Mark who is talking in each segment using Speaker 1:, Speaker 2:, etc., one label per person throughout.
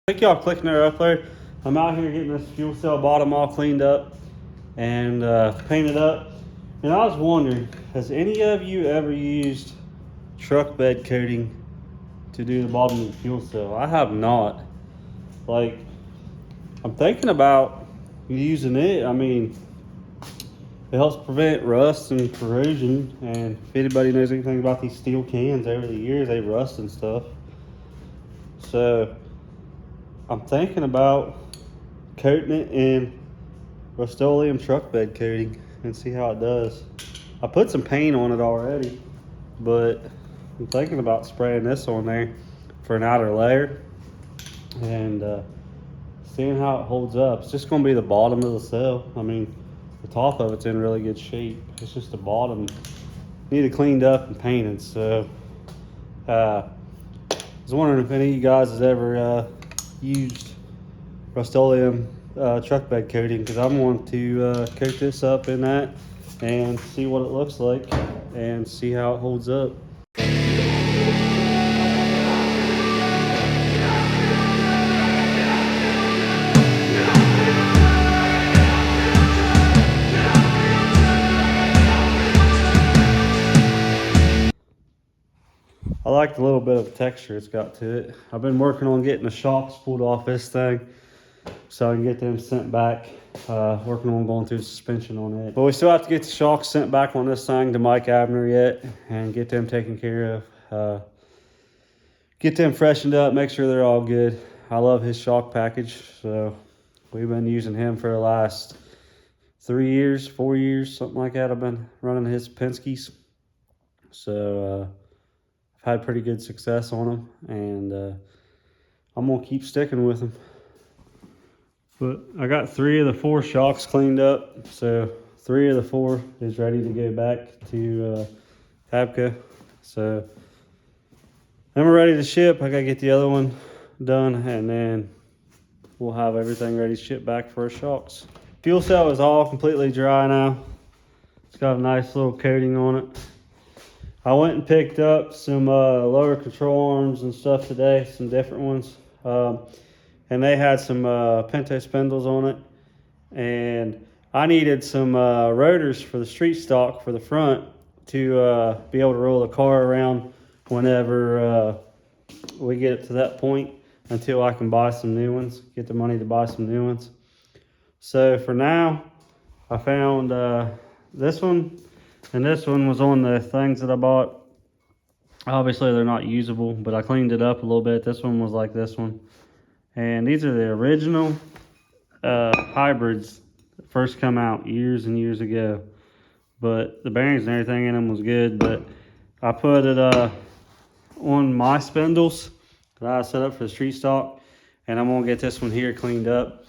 Speaker 1: Thank y'all clicking there up there. I'm out here getting this fuel cell bottom all cleaned up and painted up. And I was wondering, has any of you ever used truck bed coating to do the bottom of the fuel cell? I have not. Like, I'm thinking about using it. I mean, it helps prevent rust and corrosion. And if anybody knows anything about these steel cans, over the years they rust and stuff. So I'm thinking about coating it in Rust-Oleum truck bed coating and see how it does. I put some paint on it already, but I'm thinking about spraying this on there for an outer layer and seeing how it holds up. It's just going to be the bottom of the cell. I mean, the top of it's in really good shape. It's just the bottom needed cleaned up and painted. So I was wondering if any of you guys has ever used Rust-Oleum truck bed coating, because I'm going to coat this up in that and see what it looks like and see how it holds up. I like the little bit of texture it's got to it. I've been working on getting the shocks pulled off this thing so I can get them sent back. Working on going through the suspension on it. But we still have to get the shocks sent back on this thing to Mike Abner yet and get them taken care of. Get them freshened up, make sure they're all good. I love his shock package, so we've been using him for the last 3 years, 4 years, something like that. I've been running his Penske's. So I've had pretty good success on them, and I'm gonna keep sticking with them. But I got 3 of the 4 shocks cleaned up, so 3 of the 4 is ready to go back to Tabco. So then we're ready to ship. I gotta get the other one done, and then we'll have everything ready to ship back for our shocks. Fuel cell is all completely dry now. It's got a nice little coating on it. I went and picked up some lower control arms and stuff today, some different ones. And they had some Pinto spindles on it. And I needed some rotors for the street stock for the front to be able to roll the car around whenever we get it to that point, until I can buy some new ones, get the money to buy some new ones. So for now, I found this one, and this one was on the things that I bought. Obviously they're not usable, but I cleaned it up a little bit. This one was like this one. And these are the original hybrids that first come out years and years ago. But the bearings and everything in them was good. But I put it on my spindles that I set up for the street stock. And I'm going to get this one here cleaned up.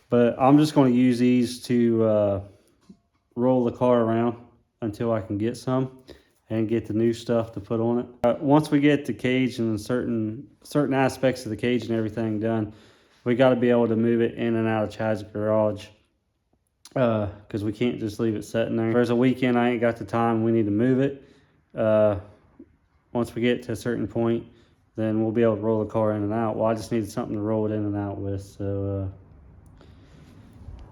Speaker 1: But I'm just going to use these to roll the car around until I can get some and get the new stuff to put on it. Once we get the cage and certain aspects of the cage and everything done, we got to be able to move it in and out of Chad's garage, because we can't just leave it sitting there. If there's a weekend I ain't got the time, we need to move it. Once we get to a certain point, then we'll be able to roll the car in and out. Well, I just needed something to roll it in and out with, so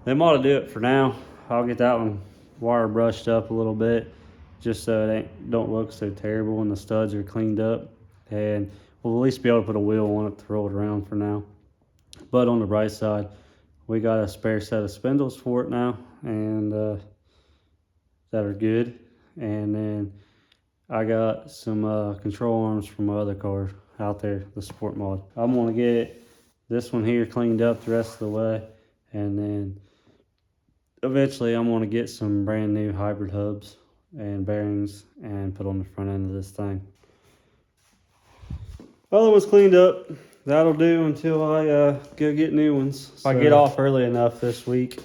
Speaker 1: them ought to do it for now. I'll get that one wire brushed up a little bit, just so it don't look so terrible when the studs are cleaned up, and we'll at least be able to put a wheel on it to roll it around for now. But on the bright side, we got a spare set of spindles for it now, and that are good. And then I got some control arms from my other car out there, the Sport Mod. I'm gonna get this one here cleaned up the rest of the way, and then eventually I'm gonna get some brand new hybrid hubs and bearings and put on the front end of this thing. Other one's cleaned up. That'll do until I go get new ones. If I get off early enough this week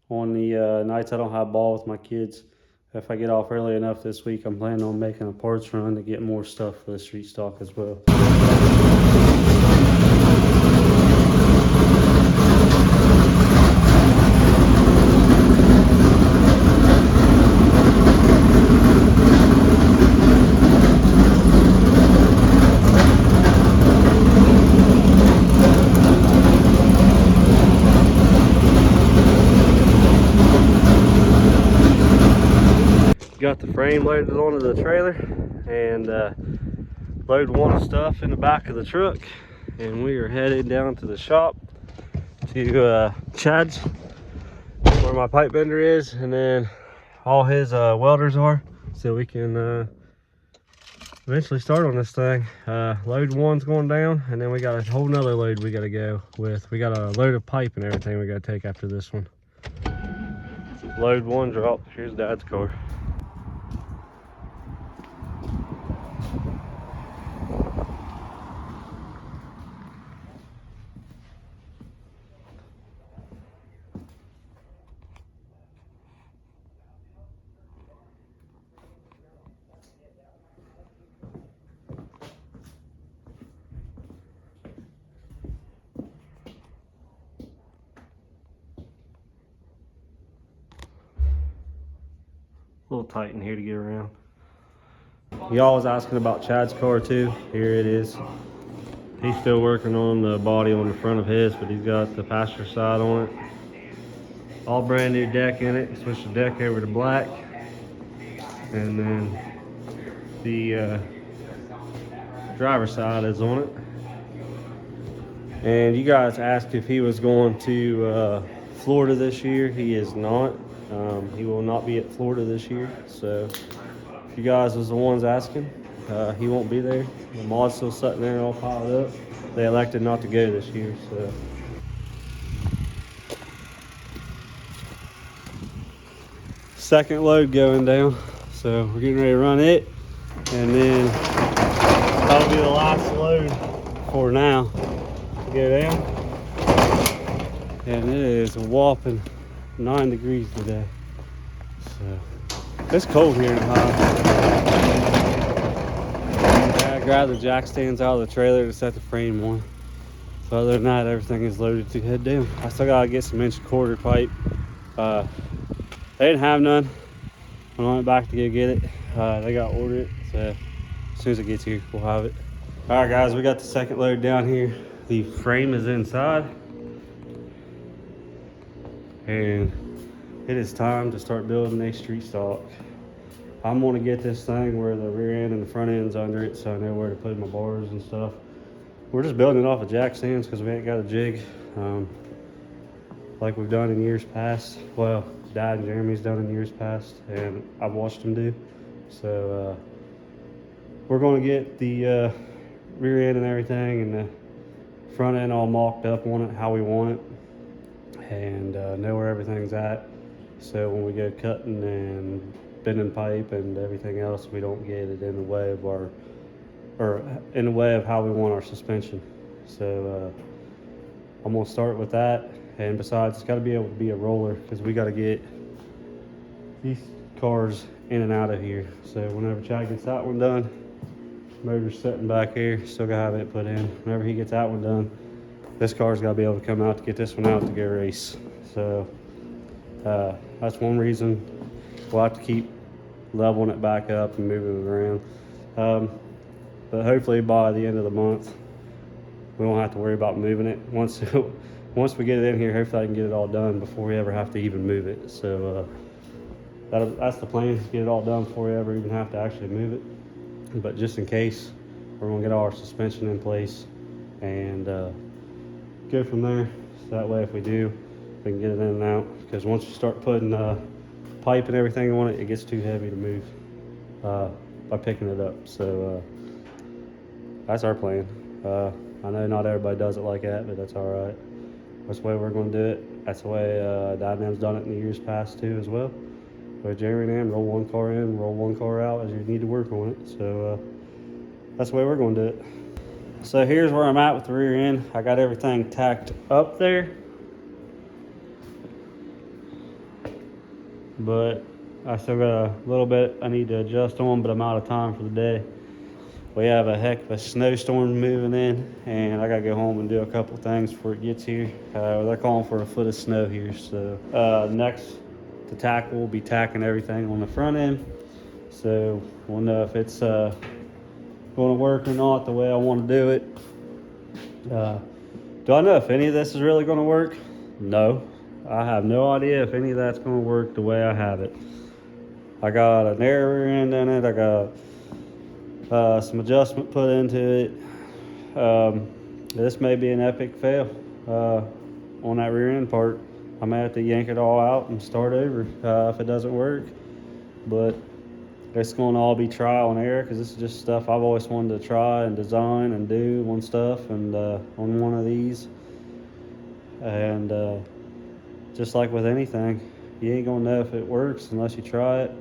Speaker 1: on the nights I don't have ball with my kids, if I get off early enough this week, I'm planning on making a parts run to get more stuff for the street stock as well. the frame loaded onto the trailer and load one stuff in the back of the truck, and we are headed down to the shop to Chad's, where my pipe bender is, and then all his welders are, so we can eventually start on this thing. Load one's going down, and then we got a whole nother load we got to go with. We got a load of pipe and everything we got to take after this one. Load one dropped. Here's Dad's car. A little tight in here to get around. Y'all was asking about Chad's car too. Here it is. He's still working on the body on the front of his, but he's got the passenger side on it. All brand new deck in it. Switched the deck over to black. And then the driver's side is on it. And you guys asked if he was going to Florida this year. He is not. He will not be at Florida this year. So if you guys was the ones asking, he won't be there. The mod's still sitting there all piled up. They elected not to go this year. So second load going down. So we're getting ready to run it, and then that'll be the last load for now. Go down, and it is a whopping 9 degrees today. So it's cold here in Ohio. I grabbed the jack stands out of the trailer to set the frame on. So other than that, everything is loaded to head down. I still gotta get some 1/4 pipe. They didn't have none when I went back to go get it. They got ordered it, so as soon as it gets here, we'll have it. All right, guys, we got the second load down here. The frame is inside, and it is time to start building a street stock. I'm gonna get this thing where the rear end and the front end's under it, so I know where to put my bars and stuff. We're just building it off of jack stands because we ain't got a jig like we've done in years past. Well, Dad and Jeremy's done in years past, and I've watched them do. So we're gonna get the rear end and everything, and the front end all mocked up on it how we want it, and know where everything's at, so when we go cutting and bending pipe and everything else, we don't get it in the way of our, or in the way of how we want our suspension. So I'm gonna start with that, and besides, it's got to be able to be a roller because we got to get these cars in and out of here. So whenever Chad gets that one done, motor's sitting back here, still gotta have it put in. Whenever he gets that one done, this car's gotta be able to come out to get this one out to go race. So that's one reason we'll have to keep leveling it back up and moving it around. But hopefully by the end of the month, we won't have to worry about moving it. Once we get it in here, hopefully I can get it all done before we ever have to even move it. So that's the plan, get it all done before we ever even have to actually move it. But just in case, we're gonna get all our suspension in place and go from there. So that way if we do, we can get it in and out. Because once you start putting pipe and everything on it, it gets too heavy to move by picking it up. So that's our plan. I know not everybody does it like that, but that's all right. That's the way we're gonna do it. That's the way Dad and Em's done it in the years past too as well. With Jeremy and Em, roll one car in, roll one car out as you need to work on it. So that's the way we're going to do it. So here's where I'm at with the rear end. I got everything tacked up there, but I still got a little bit I need to adjust on, but I'm out of time for the day. We have a heck of a snowstorm moving in, and I gotta go home and do a couple things before it gets here. They're calling for a foot of snow here. So next to tackle, we'll be tacking everything on the front end. So we'll know if it's going to work or not the way I want to do it. Do I know if any of this is really going to work? No. I have no idea if any of that's going to work the way I have it. I got an air rear end in it. I got some adjustment put into it. This may be an epic fail on that rear end part. I may have to yank it all out and start over if it doesn't work. But it's going to all be trial and error, because this is just stuff I've always wanted to try and design and do on stuff and on one of these. And just like with anything, you ain't gonna know if it works unless you try it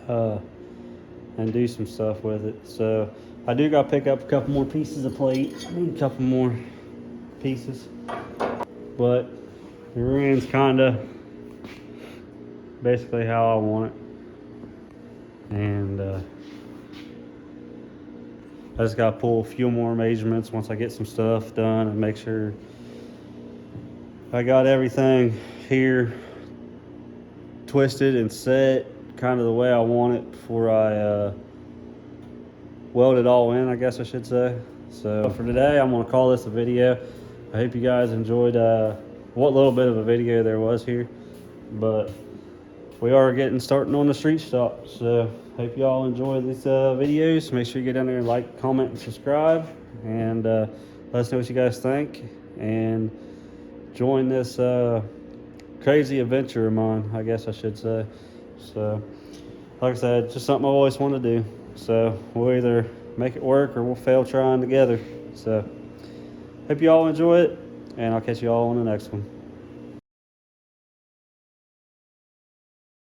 Speaker 1: and do some stuff with it. So I do gotta pick up a couple more pieces of plate. I need a couple more pieces, but the rear end's kinda basically how I want it. And I just gotta pull a few more measurements once I get some stuff done and make sure I got everything here twisted and set kind of the way I want it before I weld it all in, I guess I should say. So for today, I'm gonna call this a video. I hope you guys enjoyed what little bit of a video there was here, but we are starting on the street stock. So hope you all enjoy these videos. Make sure you get down there and like, comment, and subscribe, and let us know what you guys think, and join this crazy adventure of mine, I guess I should say. So like I said, just something I've always wanted to do. So we'll either make it work or we'll fail trying together. So hope you all enjoy it, and I'll catch you all on the next one.